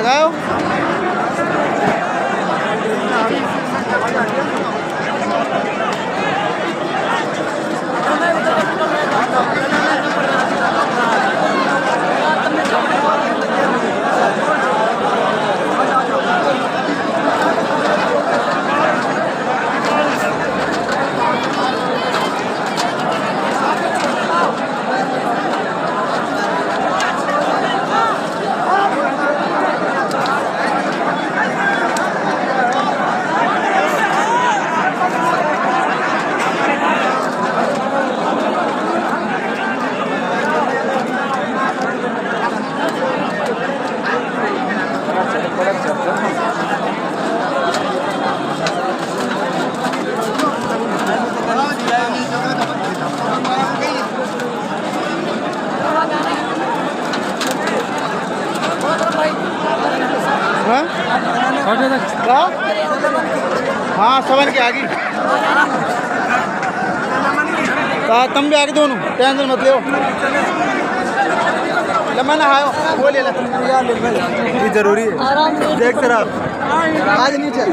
लगाओ। हाँ समझ के आगे तुम भी आगे दोनों टेंशन मत ले मैंने आयो वो ले ला जरूरी है देख तेरा आज नहीं चल